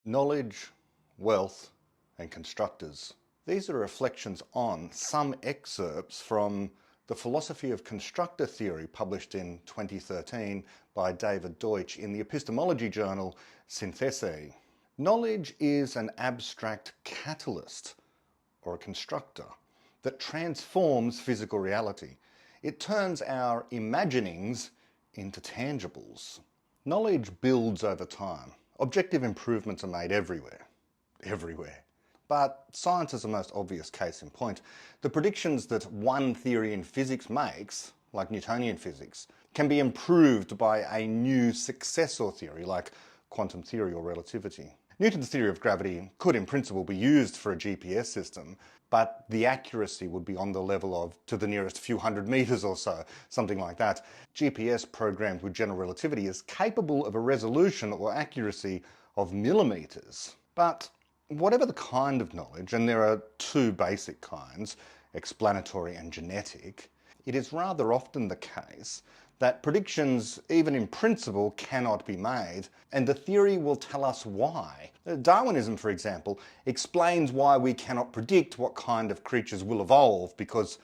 Knowledge, wealth, and constructors. These are reflections on some excerpts from The Philosophy of Constructor Theory, published in 2013 by David Deutsch in the epistemology journal Synthese. Knowledge is an abstract catalyst, or a constructor, that transforms physical reality. It turns our imaginings into tangibles. Knowledge builds over time. Objective improvements are made everywhere. But science is the most obvious case in point. The predictions that one theory in physics makes, like Newtonian physics, can be improved by a new successor theory, like quantum theory or relativity. Newton's theory of gravity could in principle be used for a GPS system, but the accuracy would be on the level of to the nearest few hundred meters or so, something like that. GPS programmed with general relativity is capable of a resolution or accuracy of millimeters. But whatever the kind of knowledge, and there are two basic kinds, explanatory and genetic, it is rather often the case that predictions, even in principle, cannot be made, and the theory will tell us why. Darwinism, for example, explains why we cannot predict what kind of creatures will evolve because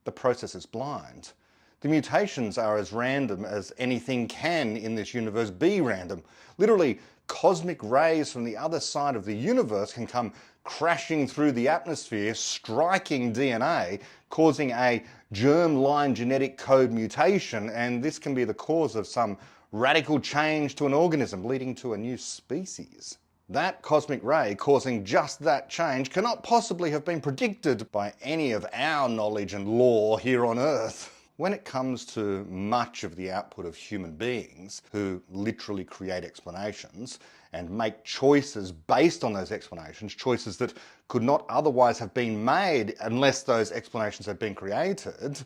the process is blind. The mutations are as random as anything can in this universe be random. Literally, cosmic rays from the other side of the universe can come crashing through the atmosphere, striking DNA, causing a germline genetic code mutation, and this can be the cause of some radical change to an organism, leading to a new species. That cosmic ray causing just that change cannot possibly have been predicted by any of our knowledge and law here on Earth. When it comes to much of the output of human beings who literally create explanations and make choices based on those explanations, choices that could not otherwise have been made unless those explanations had been created,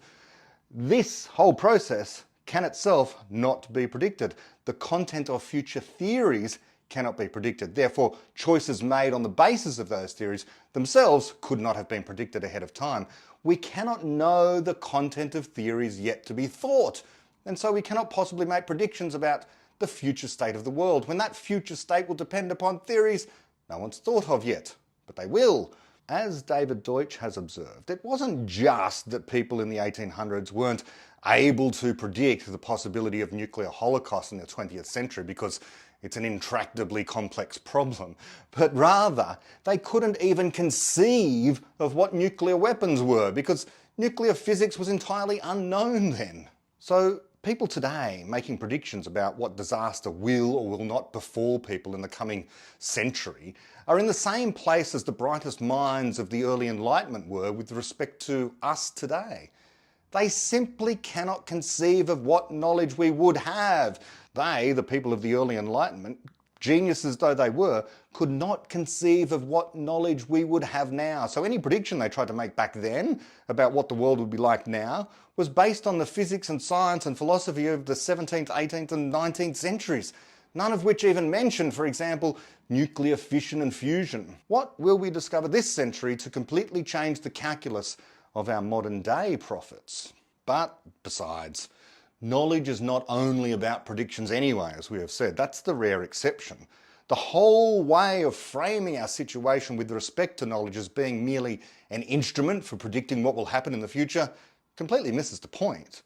this whole process can itself not be predicted. The content of future theories cannot be predicted. Therefore, choices made on the basis of those theories themselves could not have been predicted ahead of time. We cannot know the content of theories yet to be thought, and so we cannot possibly make predictions about the future state of the world, when that future state will depend upon theories no one's thought of yet, but they will. As David Deutsch has observed, it wasn't just that people in the 1800s weren't able to predict the possibility of nuclear holocaust in the 20th century because it's an intractably complex problem, but rather they couldn't even conceive of what nuclear weapons were because nuclear physics was entirely unknown then. So people today making predictions about what disaster will or will not befall people in the coming century are in the same place as the brightest minds of the early Enlightenment were with respect to us today. They simply cannot conceive of what knowledge we would have. They, the people of the early Enlightenment, geniuses though they were, could not conceive of what knowledge we would have now. So any prediction they tried to make back then about what the world would be like now was based on the physics and science and philosophy of the 17th, 18th and 19th centuries, none of which even mentioned, for example, nuclear fission and fusion. What will we discover this century to completely change the calculus of our modern day prophets? But besides, knowledge is not only about predictions anyway, as we have said. That's the rare exception. The whole way of framing our situation with respect to knowledge as being merely an instrument for predicting what will happen in the future completely misses the point.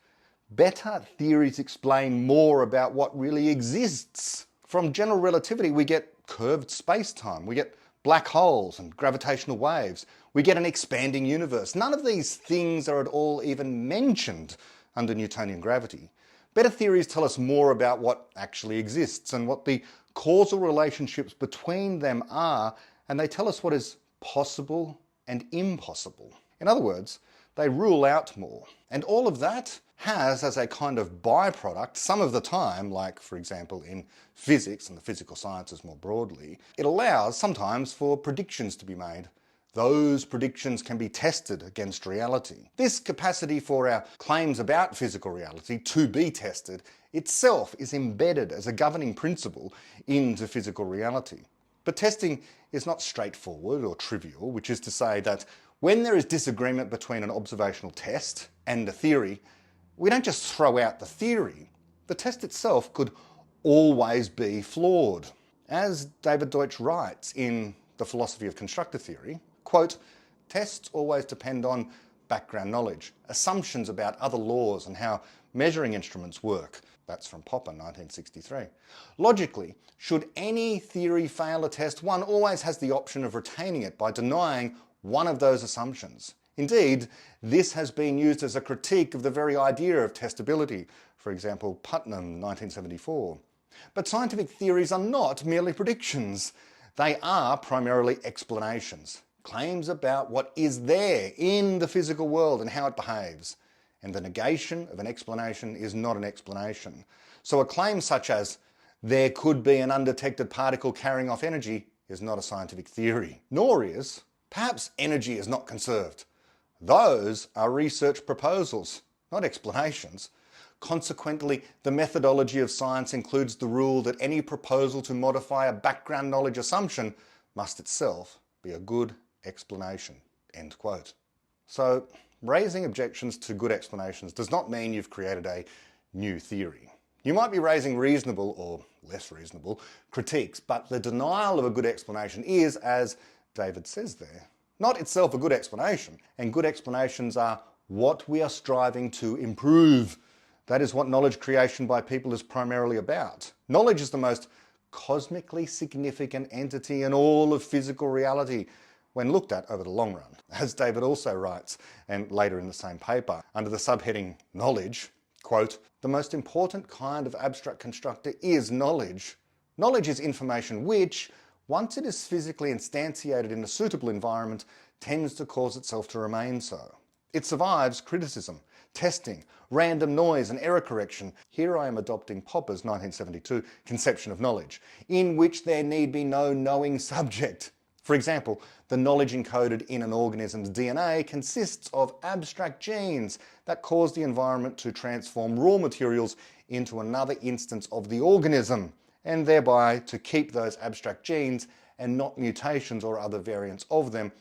Better theories explain more about what really exists. From general relativity, we get curved space-time, we get black holes and gravitational waves, we get an expanding universe. None of these things are at all even mentioned under Newtonian gravity. Better theories tell us more about what actually exists and what the causal relationships between them are, and they tell us what is possible and impossible. In other words, they rule out more. And all of that has, as a kind of byproduct, some of the time, like for example in physics and the physical sciences more broadly, it allows sometimes for predictions to be made. Those predictions can be tested against reality. This capacity for our claims about physical reality to be tested itself is embedded as a governing principle into physical reality. But testing is not straightforward or trivial, which is to say that when there is disagreement between an observational test and a theory, we don't just throw out the theory. The test itself could always be flawed. As David Deutsch writes in The Philosophy of Constructor Theory, quote, tests always depend on background knowledge, assumptions about other laws and how measuring instruments work. That's from Popper, 1963. Logically, should any theory fail a test, one always has the option of retaining it by denying one of those assumptions. Indeed, this has been used as a critique of the very idea of testability. For example, Putnam, 1974. But scientific theories are not merely predictions. They are primarily explanations, claims about what is there in the physical world and how it behaves. And the negation of an explanation is not an explanation. So a claim such as, there could be an undetected particle carrying off energy, is not a scientific theory. Nor is, perhaps energy is not conserved. Those are research proposals, not explanations. Consequently, the methodology of science includes the rule that any proposal to modify a background knowledge assumption must itself be a good explanation. End quote. So, raising objections to good explanations does not mean you've created a new theory. You might be raising reasonable, or less reasonable, critiques, but the denial of a good explanation is, as David says there, not itself a good explanation. And good explanations are what we are striving to improve. That is what knowledge creation by people is primarily about. Knowledge is the most cosmically significant entity in all of physical reality when looked at over the long run. As David also writes, and later in the same paper, under the subheading knowledge, quote, the most important kind of abstract constructor is knowledge. Knowledge is information which, once it is physically instantiated in a suitable environment, tends to cause itself to remain so. It survives criticism, testing, random noise and error correction. Here I am adopting Popper's 1972 conception of knowledge, in which there need be no knowing subject. For example, the knowledge encoded in an organism's DNA consists of abstract genes that cause the environment to transform raw materials into another instance of the organism, and thereby to keep those abstract genes, and not mutations or other variants of them,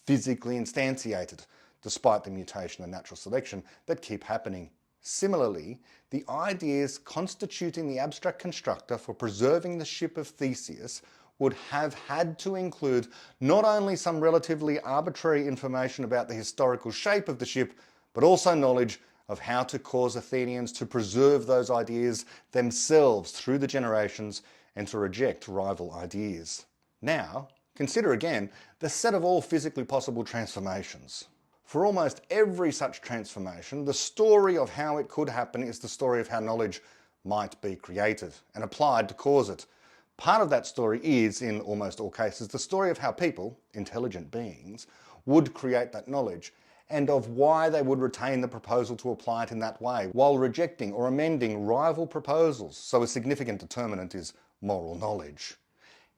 physically instantiated, despite the mutation and natural selection that keep happening. Similarly, the ideas constituting the abstract constructor for preserving the ship of Theseus would have had to include not only some relatively arbitrary information about the historical shape of the ship, but also knowledge of how to cause Athenians to preserve those ideas themselves through the generations and to reject rival ideas. Now, consider again the set of all physically possible transformations. For almost every such transformation, the story of how it could happen is the story of how knowledge might be created and applied to cause it. Part of that story is, in almost all cases, the story of how people, intelligent beings, would create that knowledge, and of why they would retain the proposal to apply it in that way, while rejecting or amending rival proposals, so a significant determinant is moral knowledge.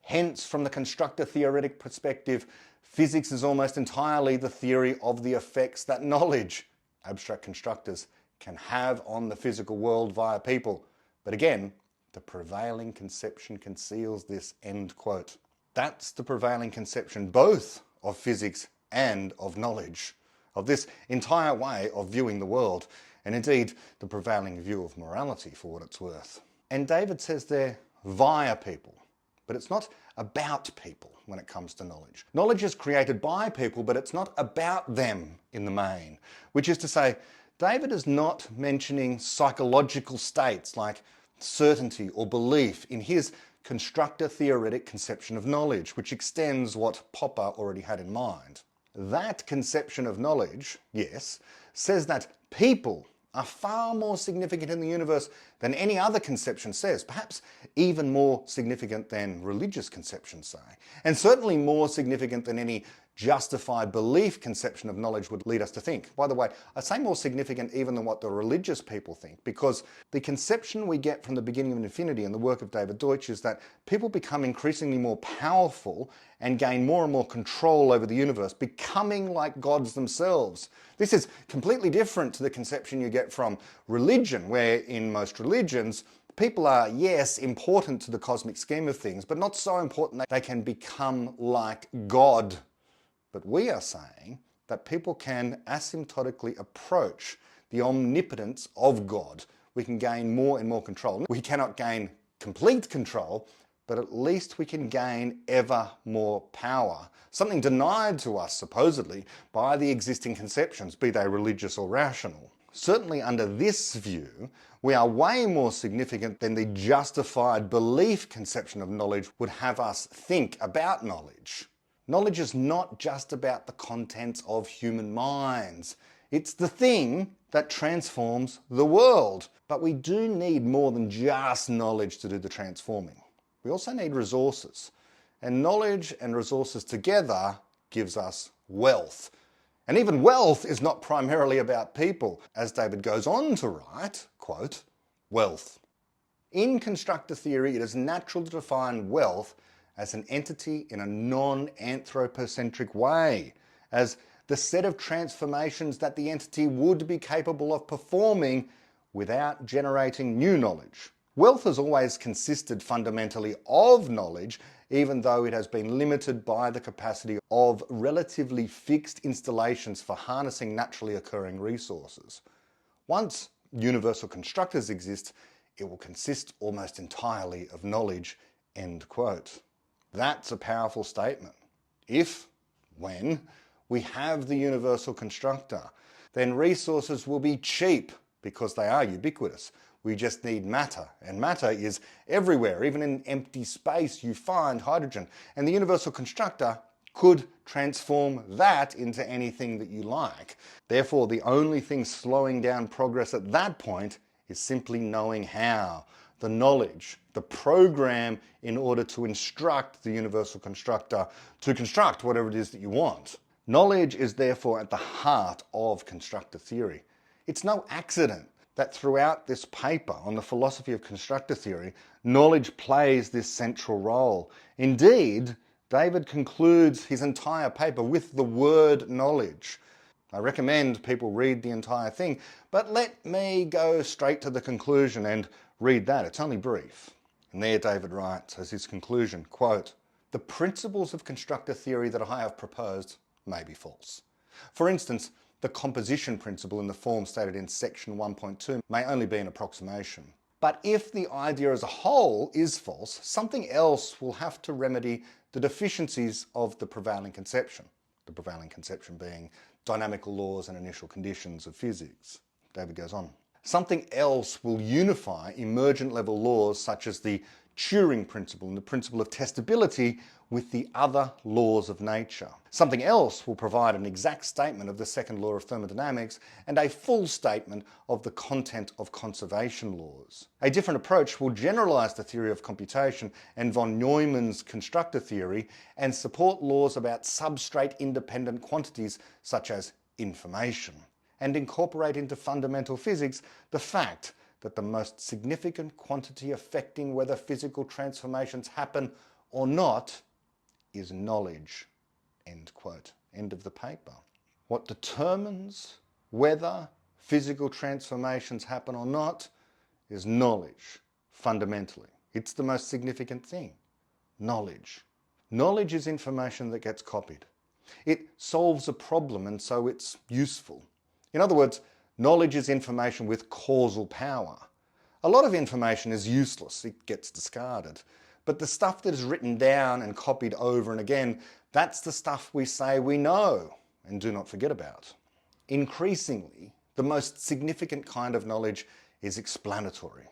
Hence, from the constructor theoretic perspective, physics is almost entirely the theory of the effects that knowledge, abstract constructors, can have on the physical world via people. But again, the prevailing conception conceals this, end quote. That's the prevailing conception both of physics and of knowledge, of this entire way of viewing the world, and indeed the prevailing view of morality for what it's worth. And David says there, via people. But it's not about people when it comes to knowledge. Knowledge is created by people, but it's not about them in the main. Which is to say, David is not mentioning psychological states like certainty or belief in his constructor theoretic conception of knowledge, which extends what Popper already had in mind. That conception of knowledge, yes, says that people are far more significant in the universe than any other conception says, perhaps even more significant than religious conceptions say, and certainly more significant than any justified belief conception of knowledge would lead us to think. By the way, I say more significant even than what the religious people think, because the conception we get from the beginning of infinity and the work of David Deutsch is that people become increasingly more powerful and gain more and more control over the universe, becoming like gods themselves. This is completely different to the conception you get from religion, where in most religions, people are, yes, important to the cosmic scheme of things, but not so important that they can become like God. But we are saying that people can asymptotically approach the omnipotence of God. We can gain more and more control. We cannot gain complete control, but at least we can gain ever more power, something denied to us, supposedly, by the existing conceptions, be they religious or rational. Certainly under this view, we are way more significant than the justified belief conception of knowledge would have us think about knowledge. Knowledge is not just about the contents of human minds. It's the thing that transforms the world. But we do need more than just knowledge to do the transforming. We also need resources. And knowledge and resources together gives us wealth. And even wealth is not primarily about people. As David goes on to write, quote, wealth. In constructor theory, it is natural to define wealth as an entity in a non-anthropocentric way, as the set of transformations that the entity would be capable of performing without generating new knowledge. Wealth has always consisted fundamentally of knowledge, even though it has been limited by the capacity of relatively fixed installations for harnessing naturally occurring resources. Once universal constructors exist, it will consist almost entirely of knowledge, end quote. That's a powerful statement. When we have the universal constructor, then resources will be cheap because they are ubiquitous. We just need matter, and matter is everywhere. Even in empty space you find hydrogen, and the universal constructor could transform that into anything that you like. Therefore, the only thing slowing down progress at that point is simply knowing how. The knowledge, the program in order to instruct the universal constructor to construct whatever it is that you want. Knowledge is therefore at the heart of constructor theory. It's no accident that throughout this paper on the philosophy of constructor theory, knowledge plays this central role. Indeed, David concludes his entire paper with the word knowledge. I recommend people read the entire thing, but let me go straight to the conclusion and read that. It's only brief. And there David writes as his conclusion, quote, "The principles of constructor theory that I have proposed may be false. For instance, the composition principle in the form stated in section 1.2 may only be an approximation. But if the idea as a whole is false, something else will have to remedy the deficiencies of the prevailing conception. The prevailing conception being dynamical laws and initial conditions of physics." David goes on. "Something else will unify emergent level laws such as the Turing principle and the principle of testability with the other laws of nature. Something else will provide an exact statement of the second law of thermodynamics and a full statement of the content of conservation laws. A different approach will generalize the theory of computation and von Neumann's constructor theory and support laws about substrate-independent quantities such as information, and incorporate into fundamental physics the fact that the most significant quantity affecting whether physical transformations happen or not is knowledge." End quote. End of the paper. What determines whether physical transformations happen or not is knowledge, fundamentally. It's the most significant thing. Knowledge. Knowledge is information that gets copied. It solves a problem and so it's useful. In other words, knowledge is information with causal power. A lot of information is useless, it gets discarded. But the stuff that is written down and copied over and again, that's the stuff we say we know and do not forget about. Increasingly, the most significant kind of knowledge is explanatory.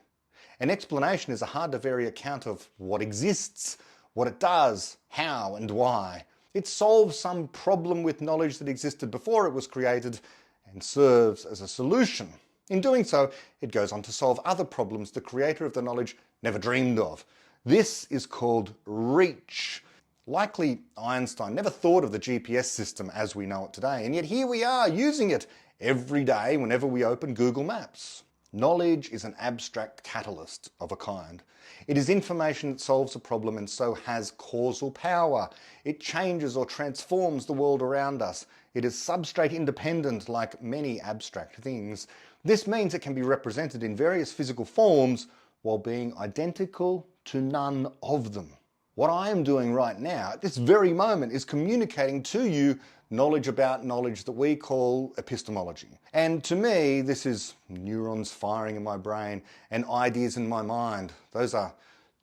An explanation is a hard-to-vary account of what exists, what it does, how and why. It solves some problem with knowledge that existed before it was created and serves as a solution. In doing so, it goes on to solve other problems the creator of the knowledge never dreamed of. This is called reach. Likely Einstein never thought of the GPS system as we know it today, and yet here we are using it every day whenever we open Google Maps. Knowledge is an abstract catalyst of a kind. It is information that solves a problem and so has causal power. It changes or transforms the world around us. It is substrate independent like many abstract things. This means it can be represented in various physical forms while being identical to none of them. What I am doing right now, at this very moment, is communicating to you knowledge about knowledge that we call epistemology. And to me, this is neurons firing in my brain and ideas in my mind. Those are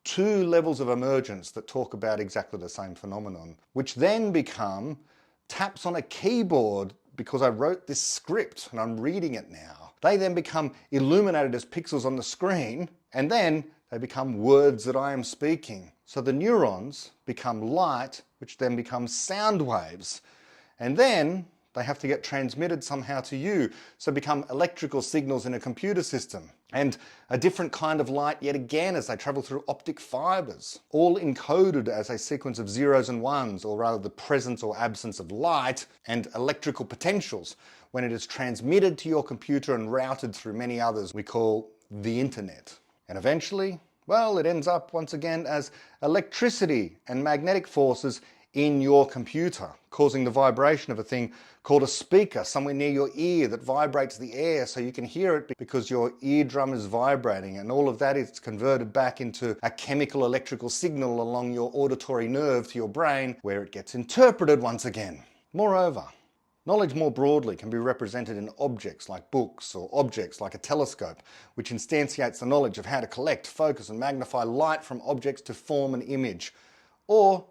two levels of emergence that talk about exactly the same phenomenon, which then become taps on a keyboard because I wrote this script and I'm reading it now. They then become illuminated as pixels on the screen, and then they become words that I am speaking. So the neurons become light, which then becomes sound waves. And then they have to get transmitted somehow to you, so become electrical signals in a computer system. And a different kind of light yet again as they travel through optic fibres, all encoded as a sequence of zeros and ones, or rather the presence or absence of light and electrical potentials when it is transmitted to your computer and routed through many others we call the internet. And eventually, well, it ends up once again as electricity and magnetic forces in your computer, causing the vibration of a thing called a speaker somewhere near your ear that vibrates the air so you can hear it because your eardrum is vibrating, and all of that is converted back into a chemical electrical signal along your auditory nerve to your brain, where it gets interpreted once again. Moreover, knowledge more broadly can be represented in objects like books, or objects like a telescope, which instantiates the knowledge of how to collect, focus and magnify light from objects to form an image. Or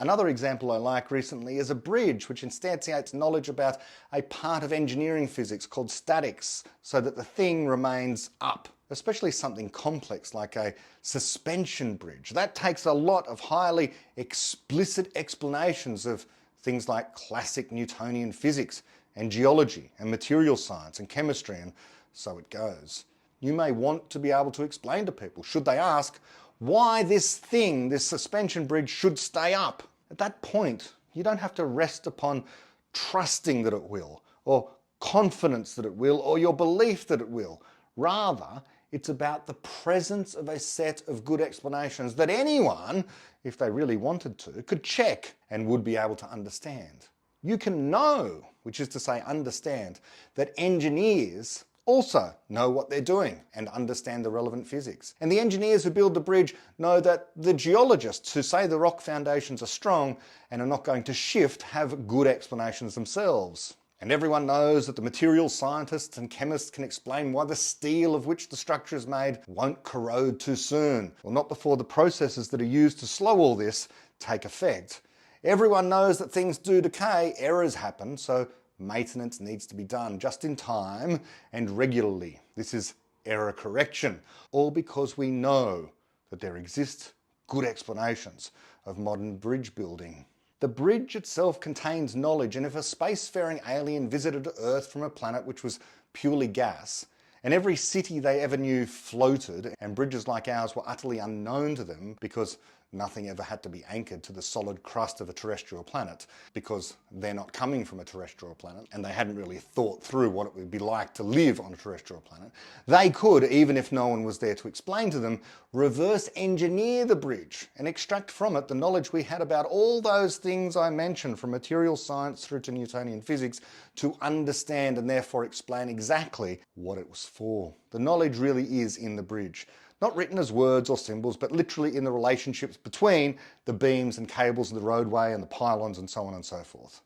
another example I like recently is a bridge, which instantiates knowledge about a part of engineering physics called statics, so that the thing remains up, especially something complex like a suspension bridge. That takes a lot of highly explicit explanations of things like classic Newtonian physics and geology and material science and chemistry, and so it goes. You may want to be able to explain to people, should they ask, why this thing, this suspension bridge, should stay up. At that point, you don't have to rest upon trusting that it will, or confidence that it will, or your belief that it will. Rather, it's about the presence of a set of good explanations that anyone, if they really wanted to, could check and would be able to understand. You can know, which is to say understand, that engineers also know what they're doing and understand the relevant physics. And the engineers who build the bridge know that the geologists who say the rock foundations are strong and are not going to shift have good explanations themselves. And everyone knows that the materials scientists and chemists can explain why the steel of which the structure is made won't corrode too soon, or not before the processes that are used to slow all this take effect. Everyone knows that things do decay, errors happen, so maintenance needs to be done just in time and regularly. This is error correction, all because we know that there exist good explanations of modern bridge building. The bridge itself contains knowledge, and if a spacefaring alien visited Earth from a planet which was purely gas, and every city they ever knew floated, and bridges like ours were utterly unknown to them because nothing ever had to be anchored to the solid crust of a terrestrial planet, because they're not coming from a terrestrial planet and they hadn't really thought through what it would be like to live on a terrestrial planet, they could, even if no one was there to explain to them, reverse engineer the bridge and extract from it the knowledge we had about all those things I mentioned, from material science through to Newtonian physics, to understand and therefore explain exactly what it was for. The knowledge really is in the bridge. Not written as words or symbols, but literally in the relationships between the beams and cables of the roadway and the pylons and so on and so forth.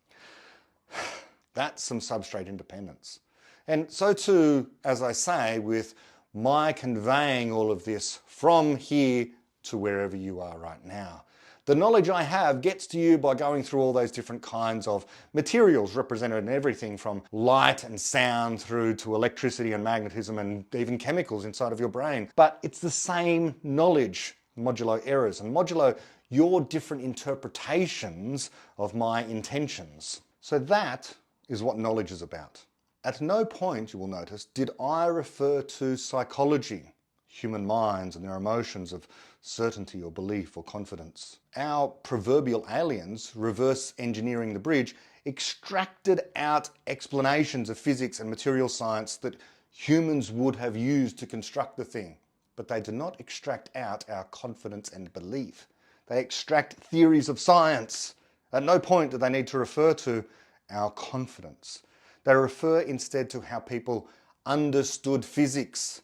That's some substrate independence. And so too, as I say, with my conveying all of this from here to wherever you are right now. The knowledge I have gets to you by going through all those different kinds of materials represented in everything from light and sound through to electricity and magnetism and even chemicals inside of your brain. But it's the same knowledge, modulo errors, and modulo your different interpretations of my intentions. So that is what knowledge is about. At no point, you will notice, did I refer to psychology, human minds and their emotions of certainty or belief or confidence. Our proverbial aliens, reverse engineering the bridge, extracted out explanations of physics and material science that humans would have used to construct the thing. But they do not extract out our confidence and belief. They extract theories of science. At no point do they need to refer to our confidence. They refer instead to how people understood physics,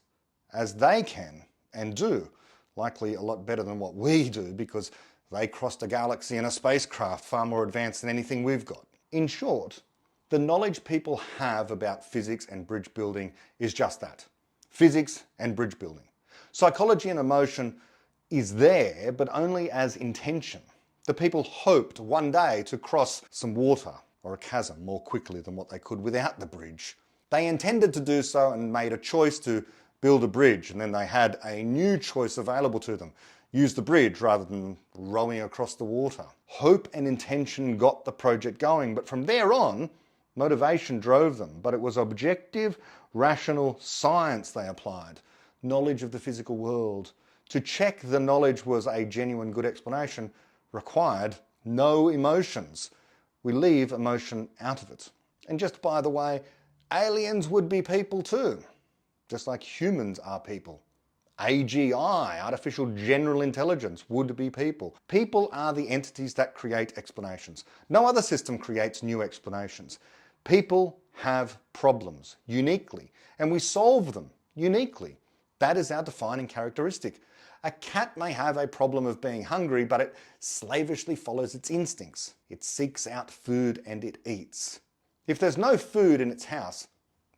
as they can and do, likely a lot better than what we do, because they crossed a galaxy in a spacecraft far more advanced than anything we've got. In short, the knowledge people have about physics and bridge building is just that. Physics and bridge building. Psychology and emotion is there, but only as intention. The people hoped one day to cross some water or a chasm more quickly than what they could without the bridge. They intended to do so and made a choice to build a bridge, and then they had a new choice available to them. Use the bridge rather than rowing across the water. Hope and intention got the project going, but from there on, motivation drove them. But it was objective, rational science they applied. Knowledge of the physical world. To check the knowledge was a genuine good explanation required no emotions. We leave emotion out of it. And just by the way, aliens would be people too, just like humans are people. AGI, artificial general intelligence, would be people. People are the entities that create explanations. No other system creates new explanations. People have problems uniquely, and we solve them uniquely. That is our defining characteristic. A cat may have a problem of being hungry, but it slavishly follows its instincts. It seeks out food and it eats. If there's no food in its house,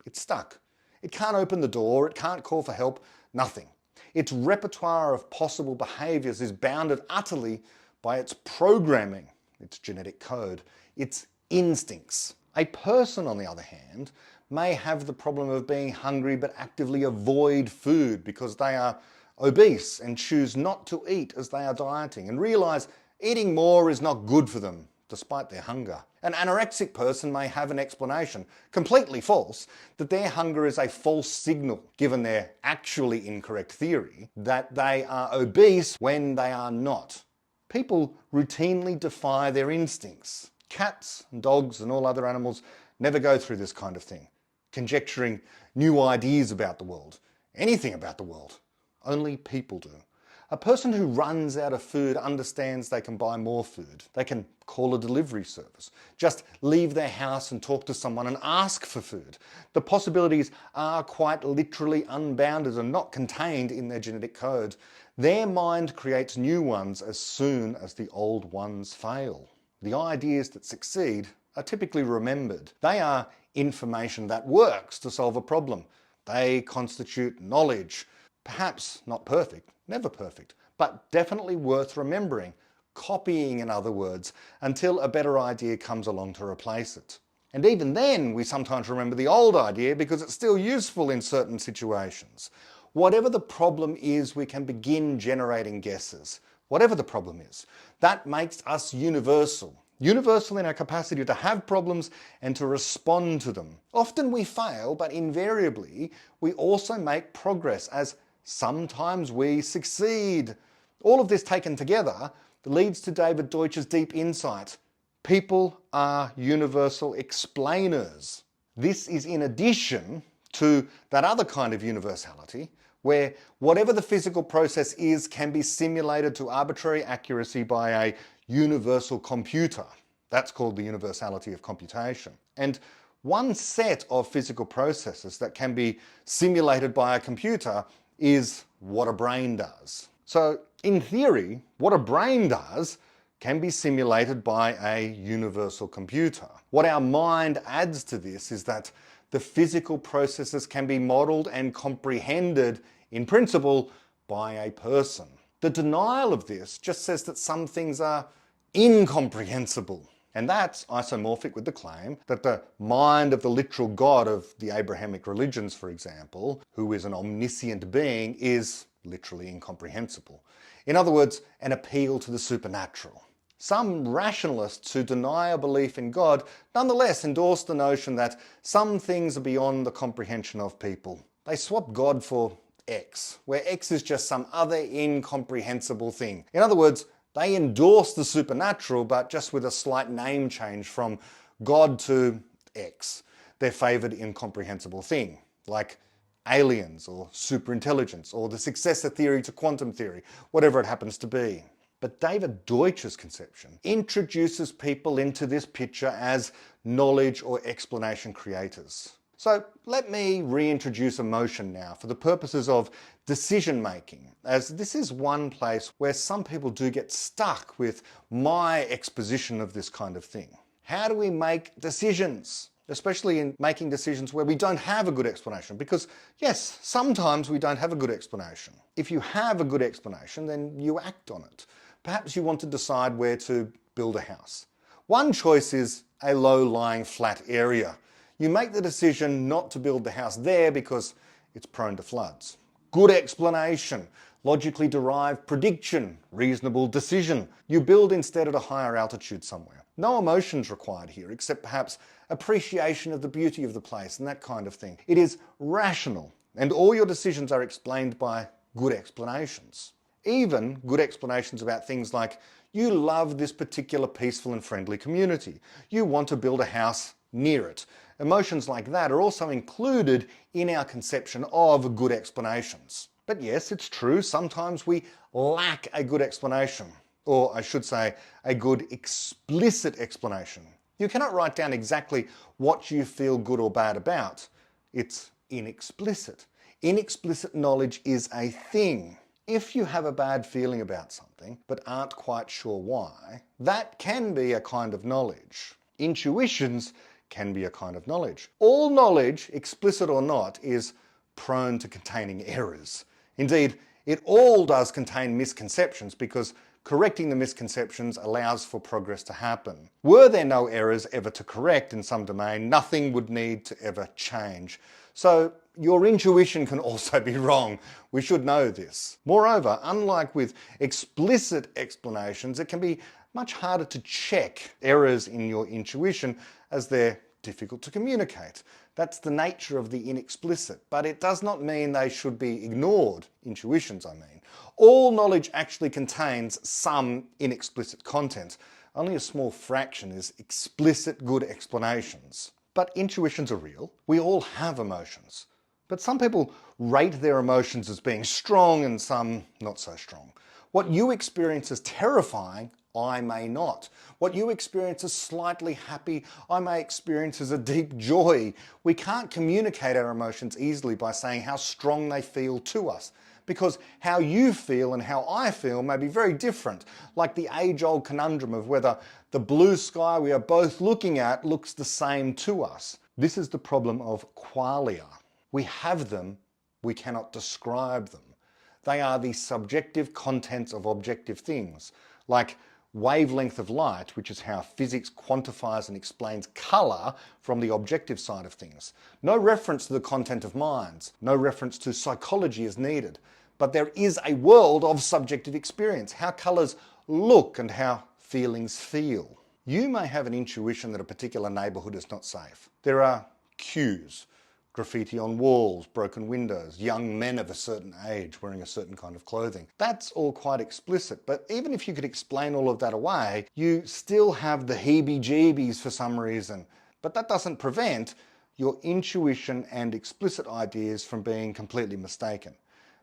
it's stuck. It can't open the door, it can't call for help, nothing. Its repertoire of possible behaviours is bounded utterly by its programming, its genetic code, its instincts. A person, on the other hand, may have the problem of being hungry but actively avoid food because they are obese and choose not to eat as they are dieting and realise eating more is not good for them despite their hunger. An anorexic person may have an explanation, completely false, that their hunger is a false signal, given their actually incorrect theory, that they are obese when they are not. People routinely defy their instincts. Cats and dogs and all other animals never go through this kind of thing, conjecturing new ideas about the world, anything about the world. Only people do. A person who runs out of food understands they can buy more food. They can call a delivery service, just leave their house and talk to someone and ask for food. The possibilities are quite literally unbounded and not contained in their genetic code. Their mind creates new ones as soon as the old ones fail. The ideas that succeed are typically remembered. They are information that works to solve a problem. They constitute knowledge. Perhaps not perfect, never perfect, but definitely worth remembering, copying in other words, until a better idea comes along to replace it. And even then, we sometimes remember the old idea because it's still useful in certain situations. Whatever the problem is, we can begin generating guesses. Whatever the problem is, that makes us universal. Universal in our capacity to have problems and to respond to them. Often we fail, but invariably we also make progress as sometimes we succeed. All of this taken together leads to David Deutsch's deep insight. People are universal explainers. This is in addition to that other kind of universality where whatever the physical process is can be simulated to arbitrary accuracy by a universal computer. That's called the universality of computation. And one set of physical processes that can be simulated by a computer is what a brain does. So in theory, what a brain does can be simulated by a universal computer. What our mind adds to this is that the physical processes can be modelled and comprehended in principle by a person. The denial of this just says that some things are incomprehensible. And that's isomorphic with the claim that the mind of the literal God of the Abrahamic religions, for example, who is an omniscient being, is literally incomprehensible. In other words, an appeal to the supernatural. Some rationalists who deny a belief in God nonetheless endorse the notion that some things are beyond the comprehension of people. They swap God for X, where X is just some other incomprehensible thing. In other words, they endorse the supernatural, but just with a slight name change from God to X, their favoured incomprehensible thing, like aliens or superintelligence or the successor theory to quantum theory, whatever it happens to be. But David Deutsch's conception introduces people into this picture as knowledge or explanation creators. So let me reintroduce emotion now for the purposes of decision making, as this is one place where some people do get stuck with my exposition of this kind of thing. How do we make decisions? especially in making decisions where we don't have a good explanation. Because yes, sometimes we don't have a good explanation. If you have a good explanation, then you act on it. Perhaps you want to decide where to build a house. One choice is a low-lying flat area. You make the decision not to build the house there because it's prone to floods. Good explanation, logically derived prediction, reasonable decision. You build instead at a higher altitude somewhere. No emotions required here, except perhaps appreciation of the beauty of the place and that kind of thing. It is rational, and all your decisions are explained by good explanations. Even good explanations about things like, you love this particular peaceful and friendly community. You want to build a house near it. Emotions like that are also included in our conception of good explanations. But yes, it's true, sometimes we lack a good explanation. Or I should say, a good explicit explanation. You cannot write down exactly what you feel good or bad about. It's inexplicit. Inexplicit knowledge is a thing. If you have a bad feeling about something, but aren't quite sure why, that can be a kind of knowledge. Intuitions can be a kind of knowledge. All knowledge, explicit or not, is prone to containing errors. Indeed, it all does contain misconceptions because correcting the misconceptions allows for progress to happen. Were there no errors ever to correct in some domain, nothing would need to ever change. So your intuition can also be wrong. We should know this. Moreover, unlike with explicit explanations, it can be much harder to check errors in your intuition as they're difficult to communicate. That's the nature of the inexplicit, but it does not mean they should be ignored. Intuitions, I mean. All knowledge actually contains some inexplicit content. Only a small fraction is explicit good explanations. But intuitions are real. We all have emotions. But some people rate their emotions as being strong and some not so strong. What you experience as terrifying, I may not. What you experience as slightly happy, I may experience as a deep joy. We can't communicate our emotions easily by saying how strong they feel to us, because how you feel and how I feel may be very different, like the age-old conundrum of whether the blue sky we are both looking at looks the same to us. This is the problem of qualia. We have them, we cannot describe them. They are the subjective contents of objective things, like wavelength of light, which is how physics quantifies and explains colour from the objective side of things. No reference to the content of minds, no reference to psychology is needed, but there is a world of subjective experience, how colours look and how feelings feel. You may have an intuition that a particular neighbourhood is not safe. There are cues. Graffiti on walls, broken windows, young men of a certain age wearing a certain kind of clothing. That's all quite explicit, but even if you could explain all of that away, you still have the heebie-jeebies for some reason. But that doesn't prevent your intuition and explicit ideas from being completely mistaken.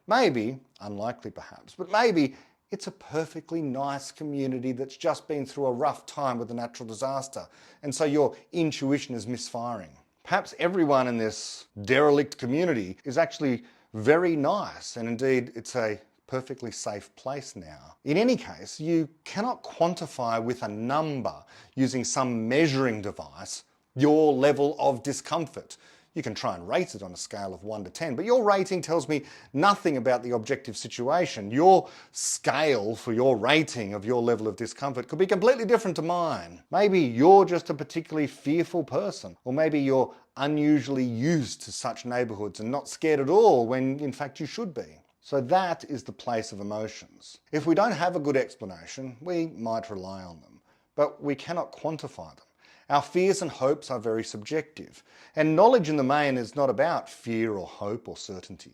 Maybe, unlikely perhaps, but maybe it's a perfectly nice community that's just been through a rough time with a natural disaster, and so your intuition is misfiring. Perhaps everyone in this derelict community is actually very nice, and indeed it's a perfectly safe place now. In any case, you cannot quantify with a number using some measuring device your level of discomfort. You can try and rate it on a scale of 1 to 10, but your rating tells me nothing about the objective situation. Your scale for your rating of your level of discomfort could be completely different to mine. Maybe you're just a particularly fearful person, or maybe you're unusually used to such neighbourhoods and not scared at all when in fact you should be. So that is the place of emotions. If we don't have a good explanation, we might rely on them, but we cannot quantify them. Our fears and hopes are very subjective, and knowledge in the main is not about fear or hope or certainty.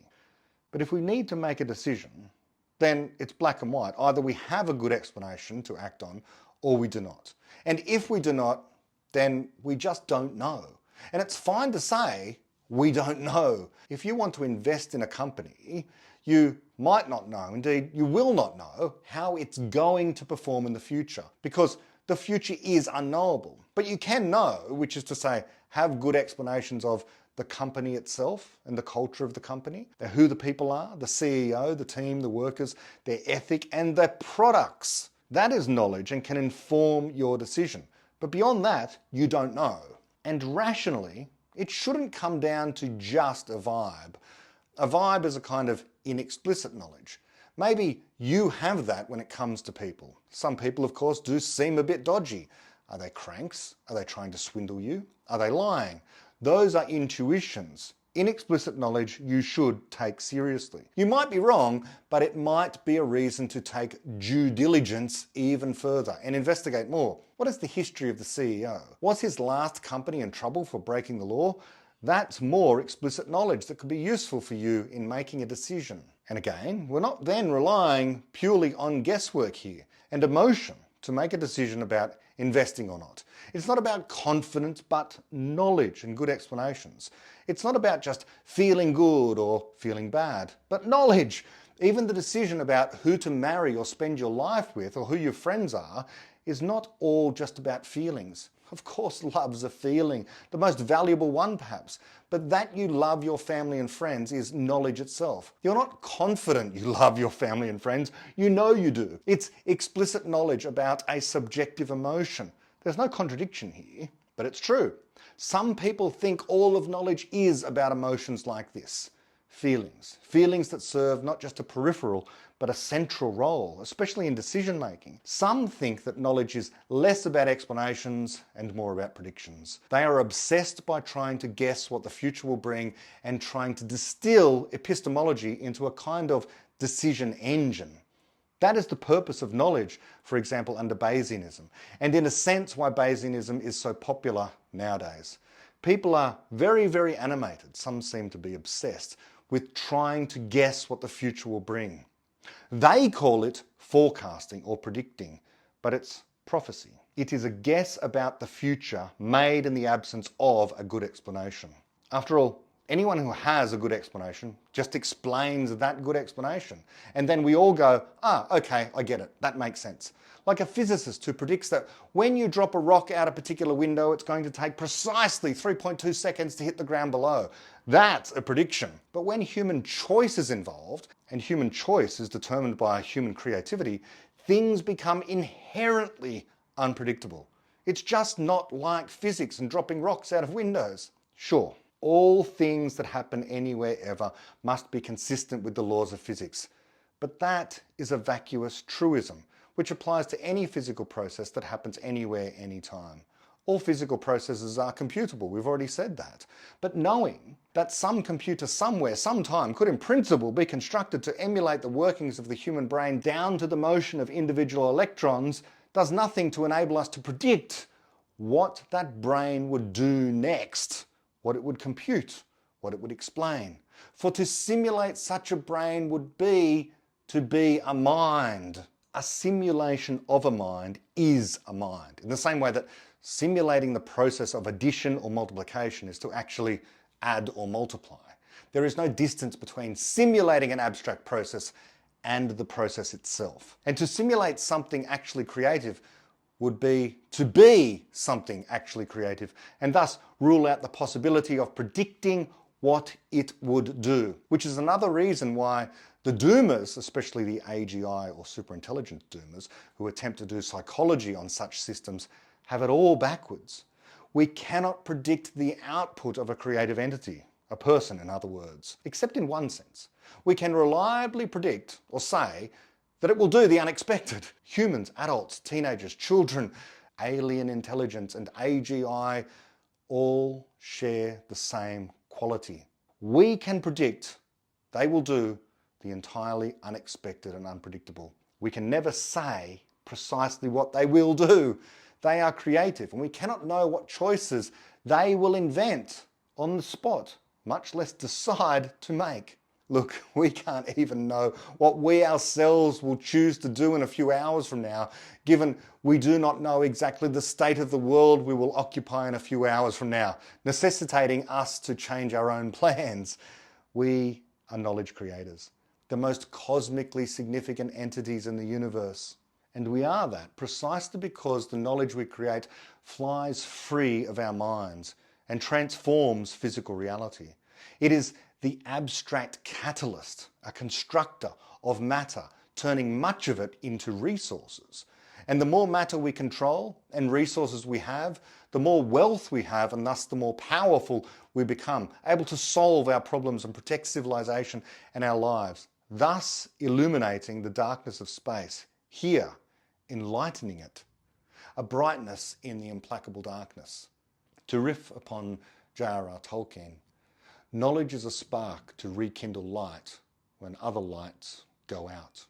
But if we need to make a decision, then it's black and white. Either we have a good explanation to act on, or we do not. And if we do not, then we just don't know. And it's fine to say, we don't know. If you want to invest in a company, you might not know, indeed you will not know, how it's going to perform in the future, because the future is unknowable. But you can know, which is to say, have good explanations of the company itself and the culture of the company, who the people are, the CEO, the team, the workers, their ethic and their products. That is knowledge and can inform your decision. But beyond that, you don't know. And rationally, it shouldn't come down to just a vibe. A vibe is a kind of inexplicit knowledge. Maybe you have that when it comes to people. Some people, of course, do seem a bit dodgy. Are they cranks? Are they trying to swindle you? Are they lying? Those are intuitions. Inexplicit knowledge you should take seriously. You might be wrong, but it might be a reason to take due diligence even further and investigate more. What is the history of the CEO? Was his last company in trouble for breaking the law? That's more explicit knowledge that could be useful for you in making a decision. And again, we're not then relying purely on guesswork here and emotion to make a decision about investing or not. It's not about confidence, but knowledge and good explanations. It's not about just feeling good or feeling bad, but knowledge. Even the decision about who to marry or spend your life with or who your friends are is not all just about feelings. Of course, love's a feeling, the most valuable one perhaps, but that you love your family and friends is knowledge itself. You're not confident you love your family and friends, you know you do. It's explicit knowledge about a subjective emotion. There's no contradiction here, but it's true. Some people think all of knowledge is about emotions like this. Feelings. Feelings that serve not just a peripheral, but a central role, especially in decision making. Some think that knowledge is less about explanations and more about predictions. They are obsessed by trying to guess what the future will bring and trying to distill epistemology into a kind of decision engine. That is the purpose of knowledge, for example, under Bayesianism, and in a sense why Bayesianism is so popular nowadays. People are very, very animated, some seem to be obsessed, with trying to guess what the future will bring. They call it forecasting or predicting, but it's prophecy. It is a guess about the future made in the absence of a good explanation. After all, anyone who has a good explanation just explains that good explanation. And then we all go, okay, I get it. That makes sense. Like a physicist who predicts that when you drop a rock out a particular window, it's going to take precisely 3.2 seconds to hit the ground below. That's a prediction. But when human choice is involved, and human choice is determined by human creativity, things become inherently unpredictable. It's just not like physics and dropping rocks out of windows. Sure, all things that happen anywhere ever must be consistent with the laws of physics. But that is a vacuous truism, which applies to any physical process that happens anywhere, anytime. All physical processes are computable, we've already said that. But knowing that some computer somewhere, sometime, could in principle be constructed to emulate the workings of the human brain down to the motion of individual electrons does nothing to enable us to predict what that brain would do next, what it would compute, what it would explain. For to simulate such a brain would be to be a mind. A simulation of a mind is a mind, in the same way that simulating the process of addition or multiplication is to actually add or multiply. There is no distance between simulating an abstract process and the process itself. And to simulate something actually creative would be to be something actually creative, and thus rule out the possibility of predicting what it would do, which is another reason why the doomers, especially the AGI or superintelligent doomers, who attempt to do psychology on such systems, have it all backwards. We cannot predict the output of a creative entity, a person in other words, except in one sense. We can reliably predict or say that it will do the unexpected. Humans, adults, teenagers, children, alien intelligence and AGI all share the same quality. We can predict they will do the entirely unexpected and unpredictable. We can never say precisely what they will do. They are creative, and we cannot know what choices they will invent on the spot, much less decide to make. Look, we can't even know what we ourselves will choose to do in a few hours from now, given we do not know exactly the state of the world we will occupy in a few hours from now, necessitating us to change our own plans. We are knowledge creators, the most cosmically significant entities in the universe. And we are that precisely because the knowledge we create flies free of our minds and transforms physical reality. It is the abstract catalyst, a constructor of matter, turning much of it into resources. And the more matter we control and resources we have, the more wealth we have, and thus the more powerful we become, able to solve our problems and protect civilization and our lives, thus illuminating the darkness of space, here, enlightening it, a brightness in the implacable darkness. To riff upon J.R.R. Tolkien, knowledge is a spark to rekindle light when other lights go out.